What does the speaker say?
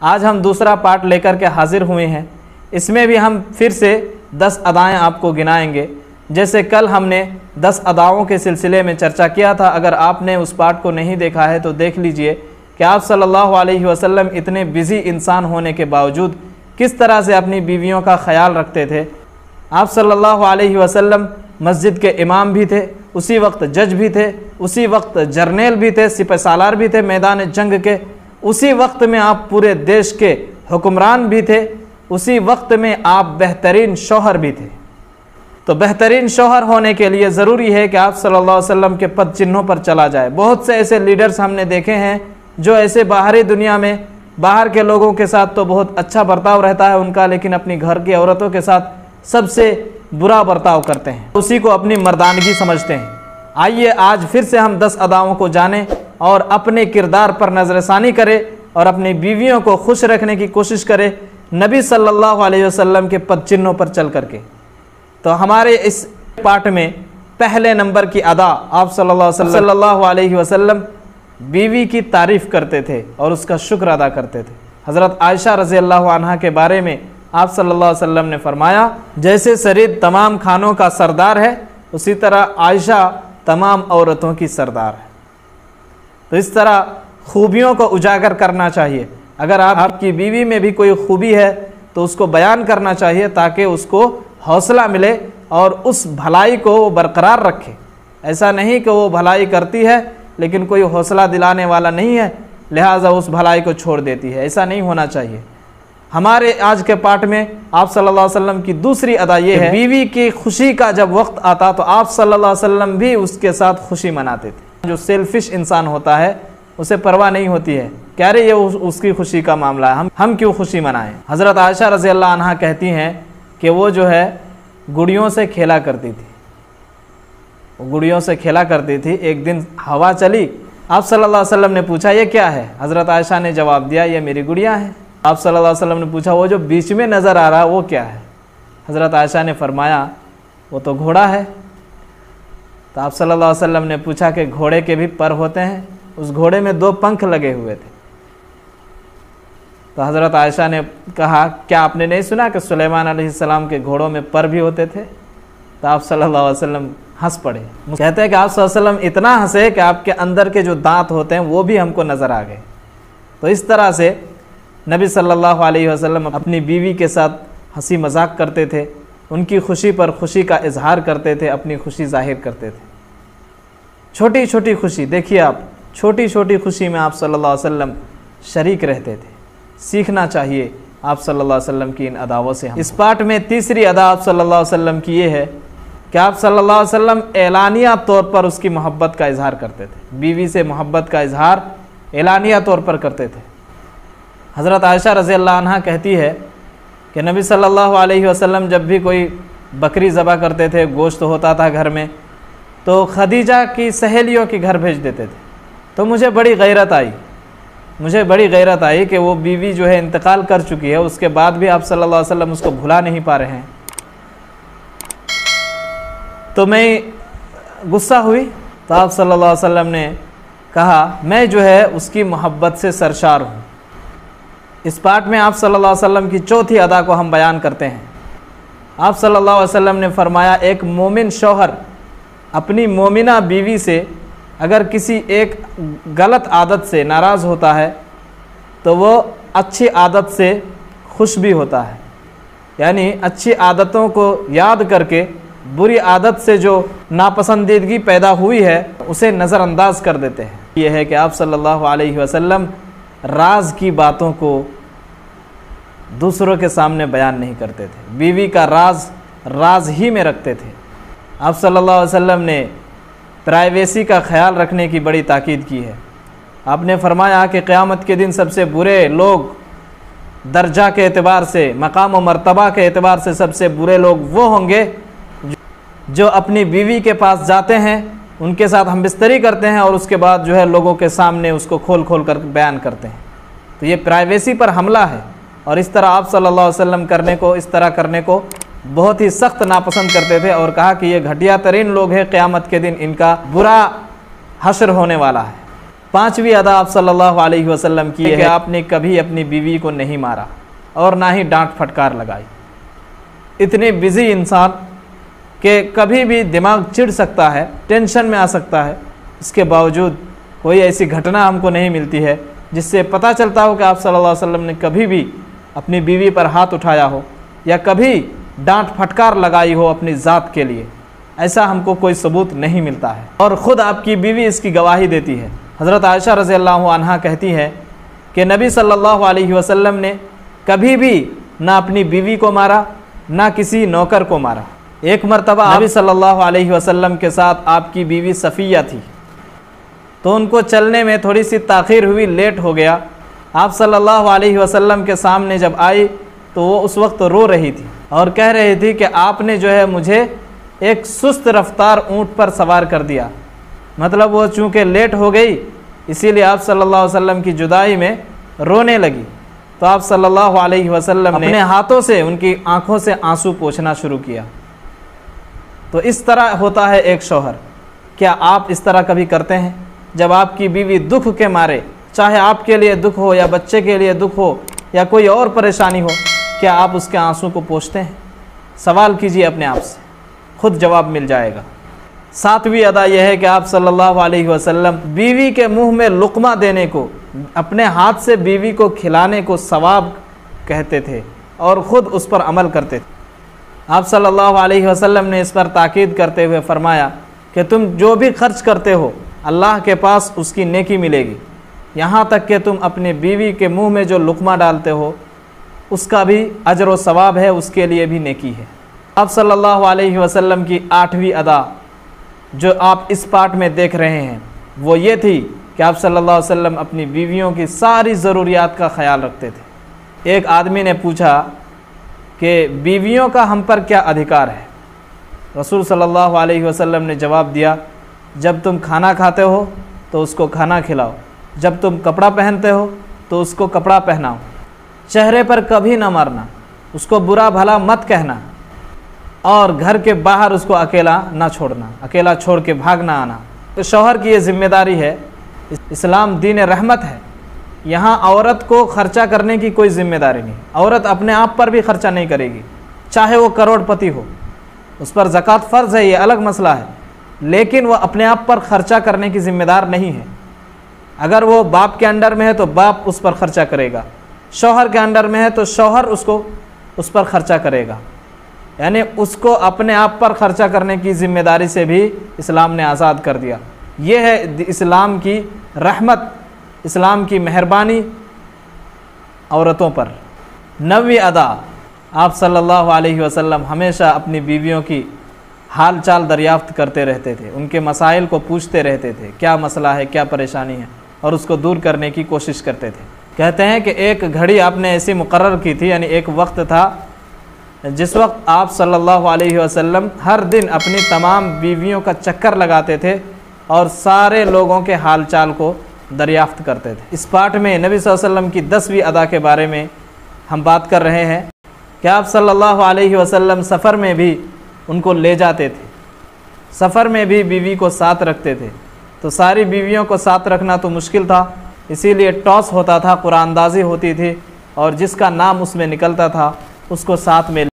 आज हम दूसरा पार्ट लेकर के हाजिर हुए हैं। इसमें भी हम फिर से 10 अदाएँ आपको गिनाएंगे। जैसे कल हमने 10 अदाओं के सिलसिले में चर्चा किया था। अगर आपने उस पार्ट को नहीं देखा है तो देख लीजिए कि आप सल्लल्लाहु अलैहि वसल्लम इतने बिज़ी इंसान होने के बावजूद किस तरह से अपनी बीवियों का ख्याल रखते थे। आप सल्लल्लाहु अलैहि वसल्लम मस्जिद के इमाम भी थे, उसी वक्त जज भी थे, उसी वक्त जर्नेल भी थे, सिपहसालार भी थे मैदान जंग के, उसी वक्त में आप पूरे देश के हुक्मरान भी थे, उसी वक्त में आप बेहतरीन शौहर भी थे। तो बेहतरीन शौहर होने के लिए ज़रूरी है कि आप सल्लल्लाहु अलैहि वसल्लम के पद चिन्हों पर चला जाए। बहुत से ऐसे लीडर्स हमने देखे हैं जो ऐसे बाहरी दुनिया में बाहर के लोगों के साथ तो बहुत अच्छा बर्ताव रहता है उनका, लेकिन अपनी घर की औरतों के साथ सबसे बुरा बर्ताव करते हैं, उसी को अपनी मर्दानगी समझते हैं। आइए आज फिर से हम 10 अदाओं को जानें और अपने किरदार पर नज़रसानी करें और अपनी बीवियों को खुश रखने की कोशिश करें नबी सल्लल्लाहु अलैहि वसल्लम के पद चिन्हों पर चल करके। तो हमारे इस पार्ट में पहले नंबर की अदा, आप सल्लल्लाहु अलैहि वसल्लम बीवी की तारीफ़ करते थे और उसका शुक्र अदा करते थे। हज़रत आयशा रज़ी अल्लाह अन्हा के बारे में आप सल्लल्लाहु अलैहि वसल्लम ने फरमाया, जैसे शरीर तमाम खानों का सरदार है उसी तरह आयशा तमाम औरतों की सरदार है। तो इस तरह खूबियों को उजागर करना चाहिए। अगर आपकी बीवी में भी कोई खूबी है तो उसको बयान करना चाहिए ताकि उसको हौसला मिले और उस भलाई को वो बरकरार रखे। ऐसा नहीं कि वो भलाई करती है लेकिन कोई हौसला दिलाने वाला नहीं है, लिहाजा उस भलाई को छोड़ देती है। ऐसा नहीं होना चाहिए। हमारे आज के पाठ में आप सल्लल्लाहु अलैहि वसल्लम की दूसरी अदा ये है, बीवी की खुशी का जब वक्त आता तो आप सल्लल्लाहु अलैहि वसल्लम भी उसके साथ खुशी मनाते थे। जो सेल्फिश इंसान होता है उसे परवाह नहीं होती है, कह रहे ये उसकी खुशी का मामला है, हम क्यों खुशी मनाएं। हज़रत आयशा रज़ी अल्लाह अन्हा कहती हैं कि वो जो है गुड़ियों से खेला करती थी, गुड़ियों से खेला करती थी। एक दिन हवा चली, आप सल्लल्लाहु अलैहि वसल्लम ने पूछा ये क्या है। हज़रत आयशा ने जवाब दिया ये मेरी गुड़िया है। आप सल्लल्लाहु अलैहि वसल्लम ने पूछा वो जो बीच में नज़र आ रहा है वो क्या है। हज़रत आयशा ने फरमाया वो तो घोड़ा है। तो आप सल्लल्लाहु अलैहि वसल्लम ने पूछा कि घोड़े के भी पर होते हैं। उस घोड़े में 2 पंख लगे हुए थे। तो हज़रत आयशा ने कहा क्या आपने नहीं सुना कि सुलेमान अलैहिस्सलाम के घोड़ों में पर भी होते थे। तो आप सल्लल्लाहु अलैहि वसल्लम हंस पड़े। कहते हैं कि आप सल्लल्लाहु अलैहि वसल्लम इतना हंसे कि आपके अंदर के जो दांत होते हैं वो भी हमको नज़र आ गए। तो इस तरह से नबी सल्लल्लाहु अलैहि वसल्लम अपनी बीवी के साथ हंसी मजाक करते थे, उनकी खुशी पर खुशी का इजहार करते थे, अपनी खुशी जाहिर करते थे। छोटी छोटी खुशी देखिए आप, छोटी छोटी खुशी में आप सल्लल्लाहु अलैहि वसल्लम शरीक रहते थे। सीखना चाहिए आप सल्लल्लाहु अलैहि वसल्लम की इन अदाओं से। इस पाठ में तीसरी अदा आप सल्लल्लाहु अलैहि वसल्लम की ये है कि आप सल्लल्लाहु अलैहि वसल्लम एलानिया तौर पर उसकी मोहब्बत का इजहार करते थे। बीवी से मोहब्बत का इजहार एलानिया तौर पर करते थे। हज़रत आयशा रज़ी अल्लाह अन्हा कहती है कि नबी सल्लल्लाहु अलैहि वसल्लम जब भी कोई बकरी ज़बह करते थे, गोश्त होता था घर में, तो खदीजा की सहेलियों के घर भेज देते थे। तो मुझे बड़ी गैरत आई कि वो बीवी जो है इंतकाल कर चुकी है, उसके बाद भी आप सल्लल्लाहु अलैहि वसल्लम उसको भुला नहीं पा रहे हैं। तो मैं गुस्सा हुई। तो आप सल्लल्लाहु अलैहि वसल्लम ने कहा मैं जो है उसकी मोहब्बत से सरशार हूँ। इस पाठ में आप सल्लल्लाहु अलैहि वसल्लम की चौथी अदा को हम बयान करते हैं। आप सल्लल्लाहु अलैहि वसल्लम ने फरमाया एक मोमिन शौहर अपनी मोमिना बीवी से अगर किसी एक गलत आदत से नाराज़ होता है तो वो अच्छी आदत से खुश भी होता है। यानी अच्छी आदतों को याद करके बुरी आदत से जो नापसंदीदगी पैदा हुई है उसे नज़रअंदाज कर देते हैं। ये है कि आप सल्लल्लाहु अलैहि वसल्लम राज की बातों को दूसरों के सामने बयान नहीं करते थे, बीवी का राज ही में रखते थे। आप सल्लल्लाहु अलैहि वसल्लम ने प्राइवेसी का ख्याल रखने की बड़ी ताकीद की है। आपने फरमाया कि क़यामत के दिन सबसे बुरे लोग दर्जा के एतबार से, मकाम व मर्तबा के एतबार से सबसे बुरे लोग वो होंगे जो अपनी बीवी के पास जाते हैं, उनके साथ हम बिस्तरी करते हैं और उसके बाद जो है लोगों के सामने उसको खोल खोल कर बयान करते हैं। तो ये प्राइवेसी पर हमला है और इस तरह आप सल्लल्लाहु अलैहि वसल्लम इस तरह करने को बहुत ही सख्त नापसंद करते थे और कहा कि ये घटिया तरीन लोग हैं, क़यामत के दिन इनका बुरा हश्र होने वाला है। पांचवी अदा आप सल्लल्लाहु अलैहि वसल्लम की है कि आपने कभी अपनी बीवी को नहीं मारा और ना ही डांट फटकार लगाई। इतने बिजी इंसान के कभी भी दिमाग चिढ़ सकता है, टेंशन में आ सकता है, इसके बावजूद कोई ऐसी घटना हमको नहीं मिलती है जिससे पता चलता हो कि आप सल्लल्लाहु अलैहि वसल्लम ने कभी भी अपनी बीवी पर हाथ उठाया हो या कभी डांट फटकार लगाई हो अपनी ज़ात के लिए। ऐसा हमको कोई सबूत नहीं मिलता है और ख़ुद आपकी बीवी इसकी गवाही देती है। हज़रत आयशा रज़ियल्लाहु अन्हा कहती हैं कि नबी सल्लल्लाहु अलैहि वसल्लम ने कभी भी ना अपनी बीवी को मारा ना किसी नौकर को मारा। एक मरतबा नबी सल्लल्लाहु अलैहि वसल्लम के साथ आपकी बीवी सफ़िया थी, तो उनको चलने में थोड़ी सी ताख़ीर हुई, लेट हो गया। आप सल्लल्लाहु अलैहि वसल्लम के सामने जब आई तो वो उस वक्त रो रही थी और कह रही थी कि आपने जो है मुझे एक सुस्त रफ्तार ऊँट पर सवार कर दिया। मतलब वो चूँकि लेट हो गई इसीलिए आप सल्लल्लाहु अलैहि वसल्लम की जुदाई में रोने लगी। तो आप सल्लल्लाहु अलैहि वसल्लम ने अपने हाथों से उनकी आंखों से आंसू पोंछना शुरू किया। तो इस तरह होता है एक शौहर। क्या आप इस तरह कभी करते हैं? जब आपकी बीवी दुख के मारे, चाहे आपके लिए दुख हो या बच्चे के लिए दुख हो या कोई और परेशानी हो, क्या आप उसके आंसू को पोंछते हैं? सवाल कीजिए अपने आप से, खुद जवाब मिल जाएगा। सातवीं अदा यह है कि आप सल्लल्लाहु अलैहि वसल्लम बीवी के मुंह में लुक़मा देने को, अपने हाथ से बीवी को खिलाने को सवाब कहते थे और ख़ुद उस पर अमल करते थे। आप सल्लल्लाहु अलैहि वसल्लम ने इस पर ताकीद करते हुए फरमाया कि तुम जो भी खर्च करते हो अल्लाह के पास उसकी नेकी मिलेगी, यहाँ तक कि तुम अपने बीवी के मुंह में जो लुक़मा डालते हो उसका भी अजर व सवाब है, उसके लिए भी नेकी है। आप सल्लल्लाहु अलैहि वसल्लम की आठवीं अदा जो आप इस पाठ में देख रहे हैं वो ये थी कि आप सल्लल्लाहु अलैहि वसल्लम अपनी बीवियों की सारी ज़रूरियात का ख्याल रखते थे। एक आदमी ने पूछा कि बीवियों का हम पर क्या अधिकार है? रसूल सल्लल्लाहु अलैहि वसल्लम ने जवाब दिया, जब तुम खाना खाते हो तो उसको खाना खिलाओ, जब तुम कपड़ा पहनते हो तो उसको कपड़ा पहनाओ, चेहरे पर कभी ना मारना, उसको बुरा भला मत कहना और घर के बाहर उसको अकेला ना छोड़ना, अकेला छोड़ के भाग ना आना। तो शौहर की ये जिम्मेदारी है। इस्लाम दीन रहमत है, यहाँ औरत को खर्चा करने की कोई जिम्मेदारी नहीं। औरत अपने आप पर भी खर्चा नहीं करेगी, चाहे वो करोड़पति हो, उस पर ज़कात फ़र्ज़ है, ये अलग मसला है, लेकिन वह अपने आप पर खर्चा करने की ज़िम्मेदार नहीं है। अगर वो बाप के अंडर में है तो बाप उस पर खर्चा करेगा, शौहर के अंडर में है तो शौहर उसको उस पर खर्चा करेगा। यानी उसको अपने आप पर खर्चा करने की ज़िम्मेदारी से भी इस्लाम ने आज़ाद कर दिया। ये है इस्लाम की रहमत, इस्लाम की मेहरबानी औरतों पर। नवीं अदा, आप सल्लल्लाहु अलैहि वसल्लम हमेशा अपनी बीवियों की हाल चाल दरियाफ्त करते रहते थे, उनके मसाइल को पूछते रहते थे, क्या मसला है, क्या परेशानी है, और उसको दूर करने की कोशिश करते थे। कहते हैं कि एक घड़ी आपने ऐसी मुकर्रर की थी, यानी एक वक्त था जिस वक्त आप सल्लल्लाहु अलैहि वसल्लम हर दिन अपनी तमाम बीवियों का चक्कर लगाते थे और सारे लोगों के हाल चाल को दरियाफ्त करते थे। इस पाठ में नबी सल्लल्लाहु अलैहि वसल्लम की 10वीं अदा के बारे में हम बात कर रहे हैं कि आप सल्लल्लाहु अलैहि वसल्लम सफ़र में भी उनको ले जाते थे, सफ़र में भी बीवी को साथ रखते थे। तो सारी बीवियों को साथ रखना तो मुश्किल था, इसीलिए टॉस होता था, कुरानंदाज़ी होती थी और जिसका नाम उसमें निकलता था उसको साथ में